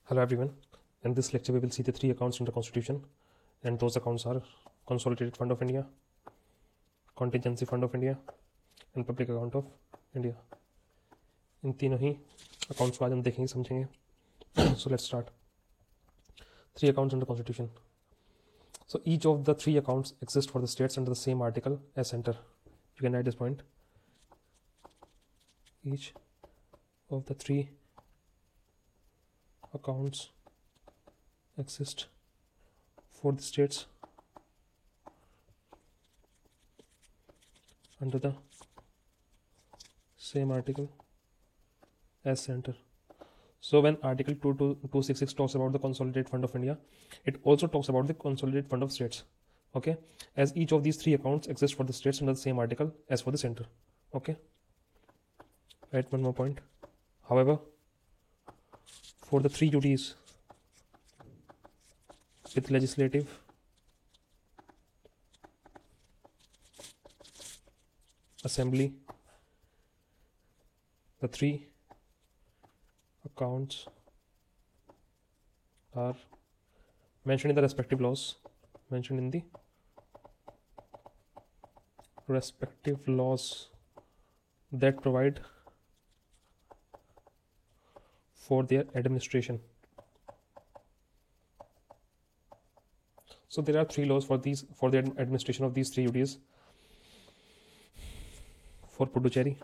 Hello everyone. In this lecture we will see the three accounts in the constitution, and those accounts are Consolidated Fund of India, Contingency Fund of India and Public Account of India. इन तीनों ही accounts को आज हम देखेंगे समझेंगे. So let's start. Three accounts in the constitution. So each of the three accounts exist for the states under the same article as center. You can write this point. Each of the three accounts exist for the states under the same article as center. So when article 266 talks about the Consolidated Fund of India, it also talks about the Consolidated Fund of States. Okay, as each of these three accounts exist for the states under the same article as for the center. Okay, write one more point. However, for the three duties with legislative, assembly, the three accounts are mentioned in the respective laws, that provide for their administration. So there are three laws for the administration of these three duties. For Puducherry,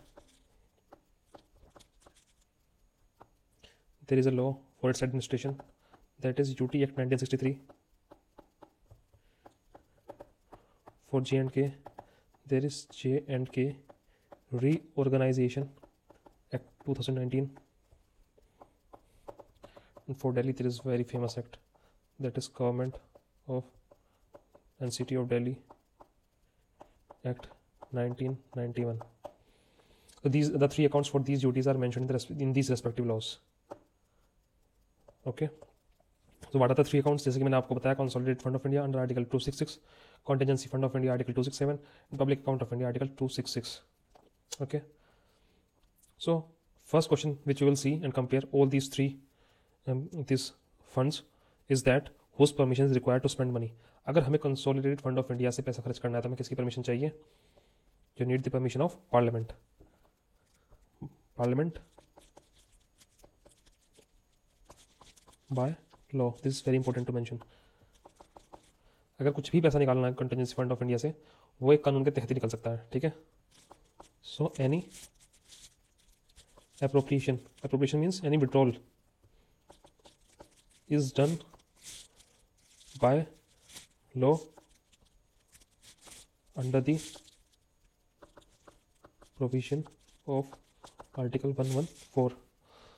there is a law for its administration, that is UT Act 1963. For J&K, there is J&K Reorganization Act 2019. And for Delhi, there is a very famous act, that is Government of and City of Delhi Act 1991. So the three accounts for these duties are mentioned in these respective laws. Okay. So what are the three accounts? जैसे कि मैंने आपको बताया, Consolidated Fund of India under Article 266, Contingency Fund of India Article 267, and Public Account of India Article 266. Okay. So first question which you will see and compare all these three these funds is that whose permission is required to spend money. अगर हमें Consolidated Fund of India से पैसा खर्च करना है तो हमें किसकी परमिशन चाहिए? You need the permission of Parliament. Parliament by law. This is very important to mention. अगर कुछ भी पैसा निकालना है कंटिजेंसी फंड ऑफ इंडिया से, वो एक कानून के तहत ही निकल सकता है. ठीक है. So any appropriation means any withdrawal is done by law under the provision of Article 114.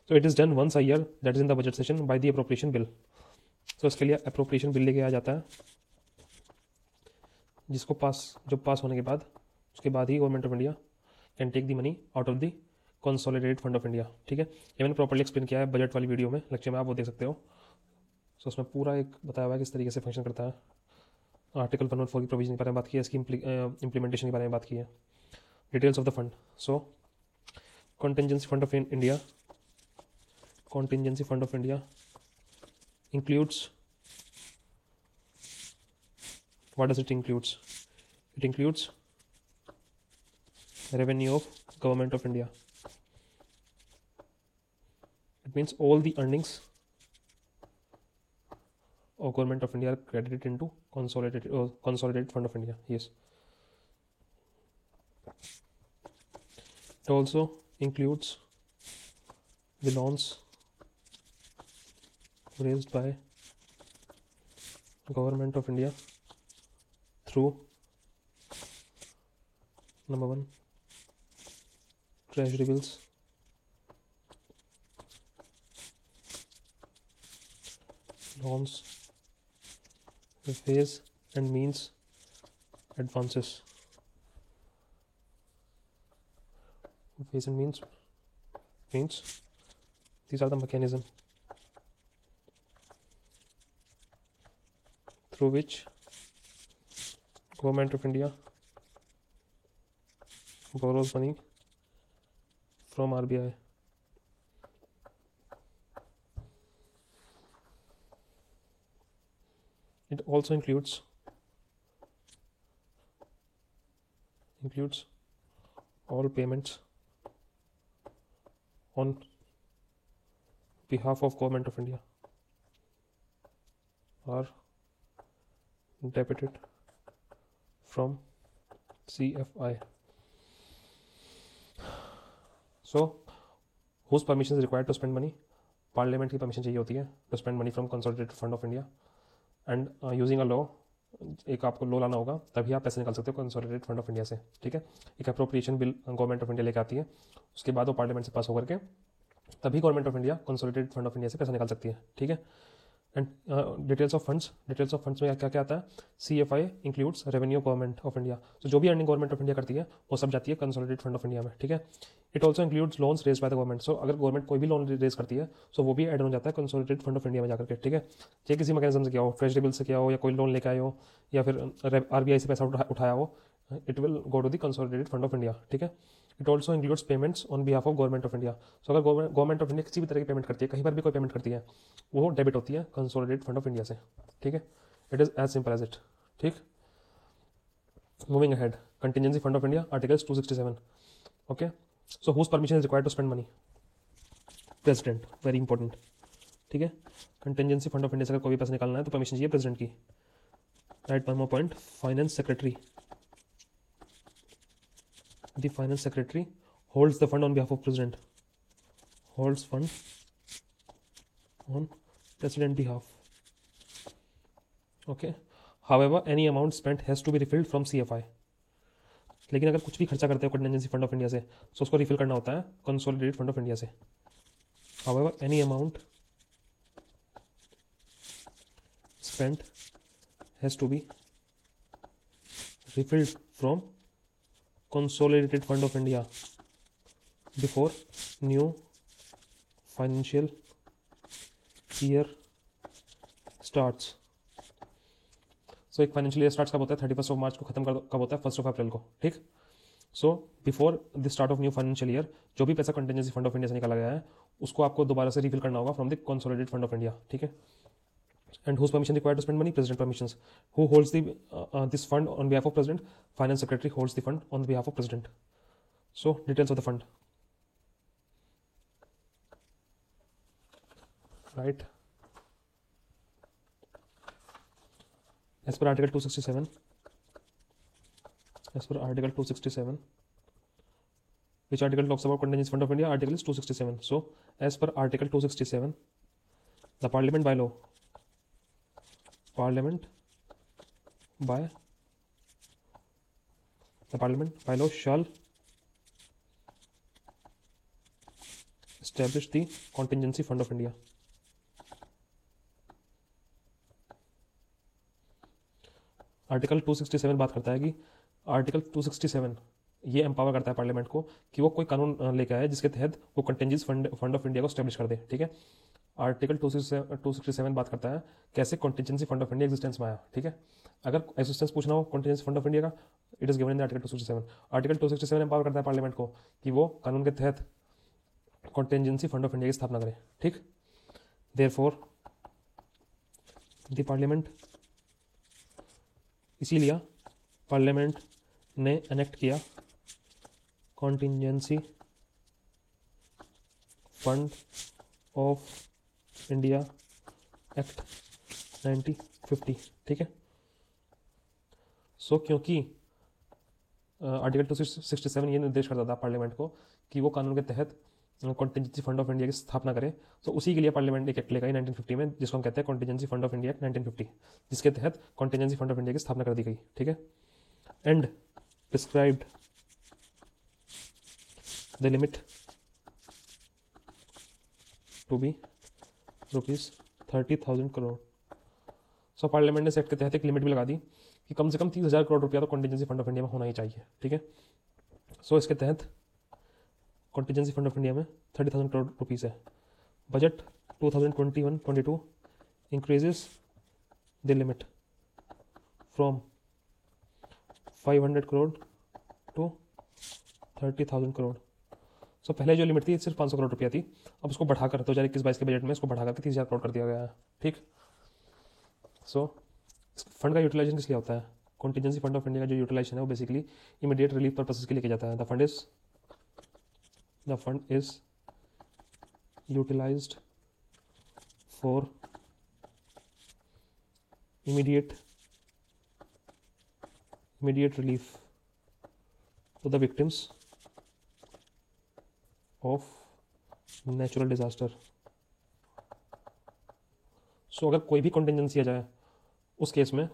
So it is done once a year, that is in the budget session, by the appropriation bill. So इसके लिए appropriation bill लेके आ जाता है, जिसको पास होने के बाद उसके बाद ही government of India can take the money out of the consolidated fund of India. ठीक है. ये मैंने प्रॉपर्ली एक्सप्लेन किया है बजट वाली वीडियो में, लेक्चर में, आप वो देख सकते हो. सो उसमें पूरा एक बताया हुआ है किस तरीके से फंक्शन करता है. आर्टिकल 114 की प्रोविजन के बारे में बात की है, इसकी इम्प्लीमेंटेशन के बारे में बात की है, details of the fund. So contingency fund of India includes, what does it includes? It includes revenue of government of India. It means all the earnings of government of India are credited into consolidated fund of India. Yes. It also includes the loans raised by government of India through number 1 treasury bills, loans, ways and means advances. Ways and means these are the mechanism through which government of India borrows money from RBI. It also includes all payments on behalf of Government of India are debited from CFI. So, whose permission is required to spend money? Parliament की permission चाहिए होती है to spend money from consolidated fund of India and using a law, एक आपको law लाना होगा तभी आप पैसे निकाल सकते हो कंसोलिडेटेड फंड ऑफ इंडिया से, ठीक है। एक appropriation bill government of India लेके आती है, उसके बाद वो पार्लियामेंट से पास होकर के तभी government of India consolidated fund of India से पैसा निकाल सकती है, ठीक है। एंड डिटेल्स ऑफ फंड्स में क्या क्या आता है? CFI includes revenue government of India, तो जो भी अर्निंग गवर्नमेंट ऑफ इंडिया करती है वो सब जाती है कंसोलिडेटेड फंड ऑफ इंडिया में, ठीक है। It also includes loans raise by the government, so अगर गवर्नमेंट कोई भी लोन रेज करती है सो वो भी एड हो जाता है कंसोलिडेटेड फंड ऑफ इंडिया में जाकर के, ठीक है। चाहे किसी मैकेनिज्म से किया हो, ट्रेजरी बिल से किया हो, या कोई लोन लेके आए हो, या फिर RBI से पैसा उठाया हो, it will go to the consolidated fund of India, ठीक है। It also includes payments on behalf of government of India, so अगर गवर्नमेंट ऑफ इंडिया किसी भी तरह की पेमेंट करती है, कहीं पर भी कोई पेमेंट करती है, वो डेबिट होती है कंसोलिडेटेड फंड ऑफ इंडिया से, ठीक है। It is as simple as it, ठीक। Moving ahead, contingency fund of India, articles 267, okay. So whose permission is required to spend money? President, very important, ठीक है। कंटिजेंसी फंड ऑफ इंडिया से अगर कोई भी पैसा निकालना है तो परमिशन चाहिए प्रेसिडेंट की। Right, one more point, finance secretary, the finance secretary holds the fund on behalf of president, holds fund on president behalf, okay. However, any amount spent has to be refilled from CFI, लेकिन अगर कुछ भी खर्चा करते हो contingency fund of India से तो उसको रिफिल करना होता है कंसोलिडेटेड फंड ऑफ इंडिया से। However, any amount spent has to be refilled from consolidated fund of India before new financial year starts. So एक फाइनेंशियल ईयर स्टार्ट कब होता है? 31 मार्च को, खत्म कब होता है? 1 अप्रैल को, ठीक। So before the start of new financial year जो भी पैसा कंटिजेंसी फंड ऑफ इंडिया से निकाला गया है उसको आपको दोबारा से रिफिल करना होगा from the consolidated fund of India, ठीक है। And whose permission required to spend money? President permissions. Who holds the this fund on behalf of president? Finance secretary holds the fund on behalf of president. So details of the fund. Right. As per Article 267. As per Article 267. Which article talks about contingency fund of India? Article is 267. So as per Article 267, the Parliament by law. Parliament by law shall establish the contingency fund of India. Article 267 बात करता है कि article 267 ये empower करता है parliament को कि वो कोई कानून लेकर आए जिसके तहत वो कंटिजेंसी फंड ऑफ इंडिया को स्टैब्लिश कर दे, ठीक है। आर्टिकल 267 बात करता है कैसे contingency fund of India existence में आया, ठीक है। अगर एग्जिस्टेंस पूछना हो कंटिजेंसी फंड ऑफ इंडिया का, it is given in the article 267। Article 267 empower करता है पार्लियामेंट को कि वो कानून के तहत कंटिजेंसी फंड ऑफ इंडिया की स्थापना करे, ठीक। देयरफॉर द पार्लियामेंट, इसीलिए पार्लियामेंट ने एनेक्ट किया contingency fund of India act 1950, ठीक है। सो क्योंकि आर्टिकल 267 ये निर्देश करता था पार्लियामेंट को कि वो कानून के तहत कॉन्टिजेंसी फंड ऑफ इंडिया की स्थापना करे, तो उसी के लिए पार्लियामेंट एक एक्ट लेगा 1950 में जिसको हम कहते हैं contingency fund of India act 1950, जिसके तहत कॉन्टिजेंसी फंड ऑफ इंडिया की स्थापना कर दी गई, ठीक है। And prescribed the limit to be ₹30,000 crore. So parliament ने इस एक्ट के तहत एक लिमिट भी लगा दी कि कम से कम 30,000 करोड़ रुपया तो कॉन्टिजेंसी फंड ऑफ इंडिया में होना ही चाहिए, ठीक है। सो इसके तहत कॉन्टिजेंसी फंड ऑफ इंडिया में 30,000 करोड़ रुपीज़ है। Budget 2021-22 increases the limit from 500 crore to 30,000 crore. So पहले जो लिमिट थी सिर्फ 500 करोड़ रुपया थी, अब उसको बढ़ाकर 2021-22 के बजट में इसको बढ़ाकर 30,000 करोड़ कर दिया गया है, ठीक। सो फंड का यूटिलाइजेशन किस लिए होता है? कॉन्टीजेंसी फंड ऑफ इंडिया का जो यूटिलाइजेशन है वो बेसिकली इमीडिएट रिलीफ पर्पसेस के लिए किया जाता है. The fund is utilised for immediate relief to the victims of natural disaster. So अगर कोई भी contingency आ जाए उस केस में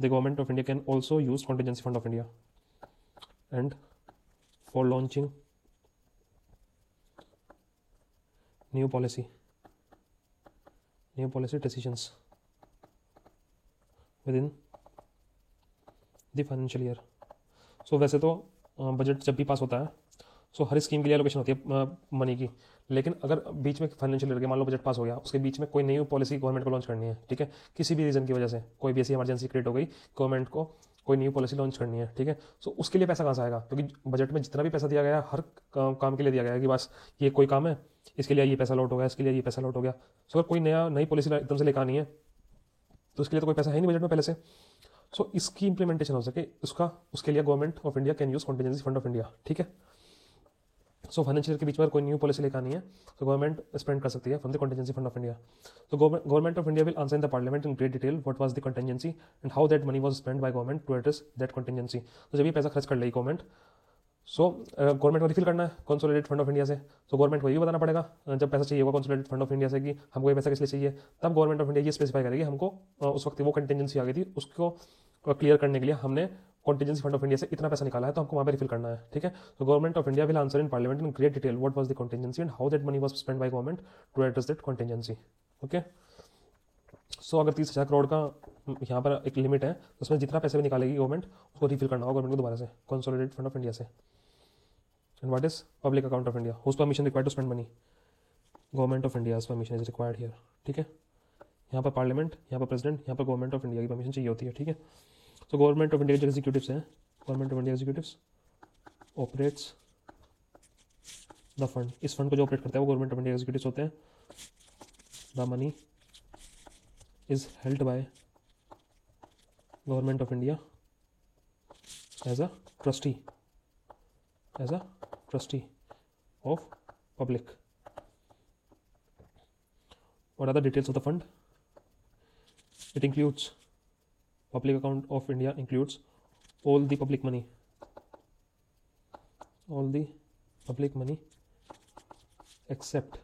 the government of India can also use contingency fund of India and for launching new policy decisions within the financial year. So वैसे तो budget जब भी पास होता है सो हर स्कीम के लिए एलोकेशन होती है मनी की, लेकिन अगर बीच में फाइनेंशियल ईयर के मान लो बजट पास हो गया, उसके बीच में कोई नई पॉलिसी गवर्नमेंट को लॉन्च करनी है, ठीक है, किसी भी रीज़न की वजह से कोई भी ऐसी इमरजेंसी क्रिएट हो गई, गवर्नमेंट को कोई न्यू पॉलिसी लॉन्च करनी है, ठीक है, सो उसके लिए पैसा कहाँ से आएगा? क्योंकि बजट में जितना भी पैसा दिया गया है हर काम के लिए दिया गया है कि बस ये कोई काम है, इसके लिए ये पैसा लॉट हो गया, इसके लिए ये पैसा लॉट हो गया. सो अगर कोई नई पॉलिसी एकदम से लेकर आनी है तो उसके लिए तो कोई पैसा है नहीं बजट में पहले से. सो इसकी इंप्लीमेंटेशन हो सके उसके लिए government of India can use contingency fund of India, ठीक है. सो फाइनेंशियल के बीच में कोई न्यू पॉलिसी लेकर आनी है तो गवर्नमेंट स्पेंड कर सकती है from the contingency fund of India. तो government of India will answer in the parliament in great detail what was the contingency and how that money was spend by government to address that contingency. तो जब ये पैसा खर्च कर लेगी government, so government को refill करना है कंसोलिडेटेड फंड ऑफ इंडिया से, तो गवर्नमेंट को ये बताना पड़ेगा जब पैसा चाहिए होगा कंसोलिडेटेड फंड ऑफ इंडिया से कि हमको ये पैसा किस लिए चाहिए, तब गवर्नमेंट ऑफ इंडिया ये स्पेसिफाई करेगी हमको उस वक्त वो कंटिजेंसी आ गई थी उसको क्लियर करने के लिए हमने कॉन्टीजेंसी फंड ऑफ इंडिया से इतना पैसा निकाला है तो हमको वहाँ पे रिफिल करना है, ठीक है. तो government of India will answer in parliament in great detail what was the contingency and how that money was spend by government to address that contingency. Okay, so अगर 30,000 करोड़ का यहाँ पर एक लिमिट है तो उसमें जितना पैसे भी निकालेगी गवर्नमेंट उसको रिफिल करना होगा गवर्नमेंट को दोबारा से कंसोलिडेटेड फंड ऑफ इंडिया से. And what is public account of India, whose permission required to spend money? Government of India permission is required here, ठीक है. यहाँ पर पार्लियामेंट, यहाँ पर प्रेसिडेंट, यहाँ पर गवर्नमेंट ऑफ इंडिया की परमिशन चाहिए होती है, ठीक है. तो गवर्नमेंट ऑफ इंडिया के जो एग्जीक्यूटिव्स हैं, government of India executives operates the fund, इस फंड को जो ऑपरेट करता है वो गवर्नमेंट ऑफ इंडिया एग्जीक्यूटिव्स होते हैं. The money is held by government of India as a trustee of public. What are the details of the fund? It includes public account of India includes all the public money except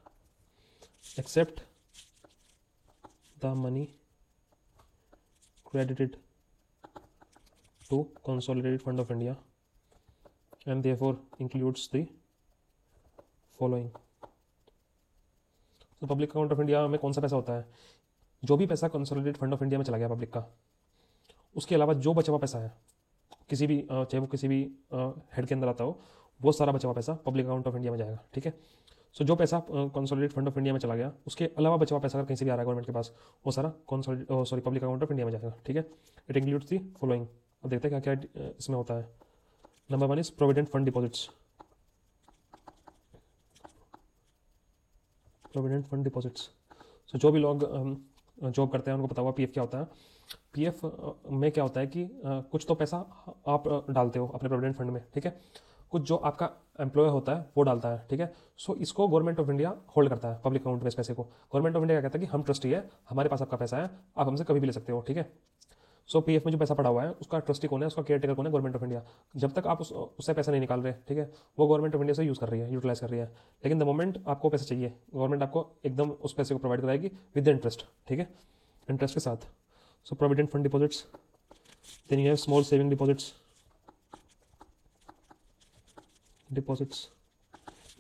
the money credited to consolidated fund of India and therefore includes the following. तो public account of India में कौन सा पैसा होता है? जो भी पैसा कंसोलिडेटेड फंड ऑफ इंडिया में चला गया पब्लिक का, उसके अलावा जो बचा हुआ पैसा है किसी भी चाहे वो किसी भी हेड के अंदर आता हो, वो सारा बचा हुआ पैसा पब्लिक अकाउंट ऑफ इंडिया में जाएगा, ठीक है. सो जो पैसा कंसोलिडेटेड फंड ऑफ इंडिया में चला गया उसके अलावा बचा हुआ पैसा अगर कहीं से भी आ रहा है गवर्नमेंट के पास, वो सारा पब्लिक अकाउंट ऑफ इंडिया में जाएगा, ठीक है. It includes the following. अब देखते हैं क्या क्या इसमें होता है. Number 1 is provident fund deposits. Provident fund deposits, so जो भी लोग जॉब करते हैं उनको पता हुआ पीएफ क्या होता है. पीएफ में क्या होता है कि कुछ तो पैसा आप डालते हो अपने प्रोविडेंट फंड में, ठीक है, कुछ जो आपका एम्प्लॉय होता है वो डालता है, ठीक है. सो इसको गवर्नमेंट ऑफ इंडिया होल्ड करता है पब्लिक अकाउंट में. इस पैसे को गवर्नमेंट ऑफ इंडिया क्या कहता है कि हम ट्रस्टी है, हमारे पास आपका पैसा है, आप हमसे कभी भी ले सकते हो, ठीक है. सो पीएफ में जो पैसा पड़ा हुआ है उसका ट्रस्टी कौन है, उसका केयर टेकर कौन है? Government of India. जब तक आप उससे पैसा नहीं निकाल रहे, ठीक है, वो गवर्नमेंट ऑफ इंडिया से यूज़ कर रही है, यूटिलाइज कर रही है. लेकिन द मोमेंट आपको पैसे चाहिए, गवर्नमेंट आपको एकदम उस पैसे को प्रोवाइड कराएगी विद इंटरेस्ट, ठीक है, इंटरेस्ट के साथ. So provident fund deposits, then you have small saving deposits.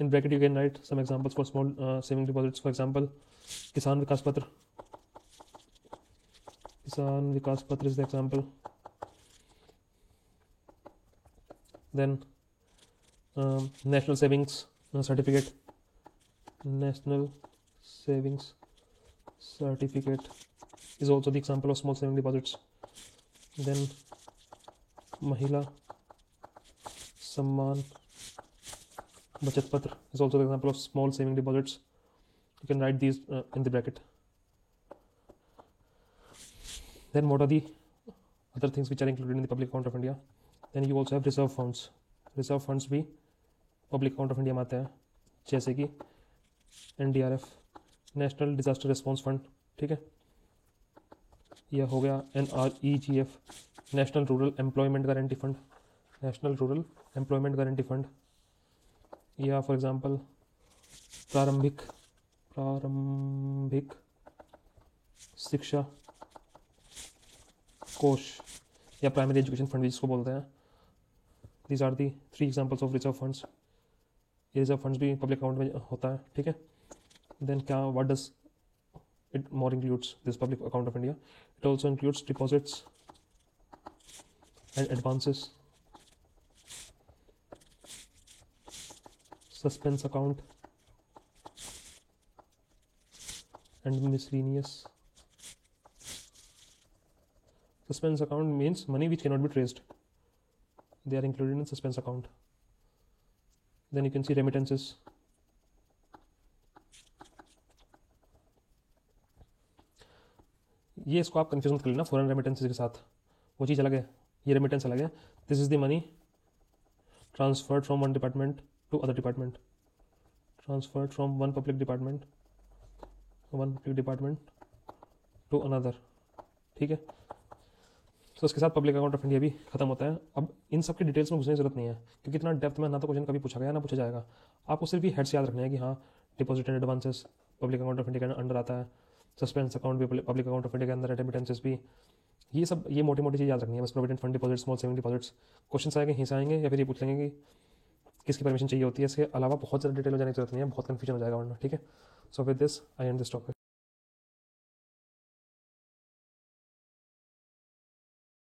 In bracket you can write some examples for small saving deposits. For example, Kisan Vikas Patra. Kisan Vikas Patra is the example. Then National Savings Certificate. National Savings Certificate is also the example of small saving deposits. Then Mahila Samman Bachat Patra is also the example of small saving deposits. You can write these in the bracket. Then what are the other things which are included in the public account of India. Then you also have reserve funds. Reserve funds भी public account of India में आते हैं, जैसे कि NDRF, national disaster response fund. ठीक है, यह हो गया NREGF, national rural employment guarantee fund. National rural employment guarantee fund. या फॉर एग्जांपल प्रारंभिक शिक्षा कोष या प्राइमरी एजुकेशन फंड जिसको बोलते हैं. These are the 3 examples of reserve funds. ये रिजर्व फंड्स भी पब्लिक अकाउंट में होता है. ठीक है, देन क्या what does it more includes this public account of India? It also includes deposits and advances, suspense account and miscellaneous. Suspense account means money which cannot be traced. They are included in suspense account. Then you can see remittances. ये इसको आप confuse मत कर लेना foreign remittances के साथ, वो चीज़ अलग है, ये रेमिटेंस अलग है. This is the money transferred from one department to other department, transferred from one public department to another. ठीक है, तो इसके साथ पब्लिक अकाउंट ऑफ इंडिया भी खत्म होता है. अब इन सब की डिटेल्स में घुसने की जरूरत नहीं है, क्योंकि इतना डेप्थ में ना तो क्वेश्चन कभी पूछा गया ना पूछा जाएगा. आपको सिर्फ ही हेड से याद रखना है कि हाँ deposit and advances public account of India के अंडर आता है, सस्पेंस अकाउंट भी पब्लिक अकाउंट ऑफ इंडिया के अंदर है, रेमिटेंसेस भी. ये सब ये मोटी मोटी चीज़ याद रखनी है बस. Provident fund deposit, small saving deposits, question आएंगे हिस्सा आएंगे, या फिर ये पूछ लेंगे कि किसकी परमिशन चाहिए होती है. इसके अलावा बहुत ज़्यादा डिटेल में जाने की जरूरत नहीं है, बहुत कन्फ्यूजन हो जाएगा वरना. ठीक है, so with this I and this topic.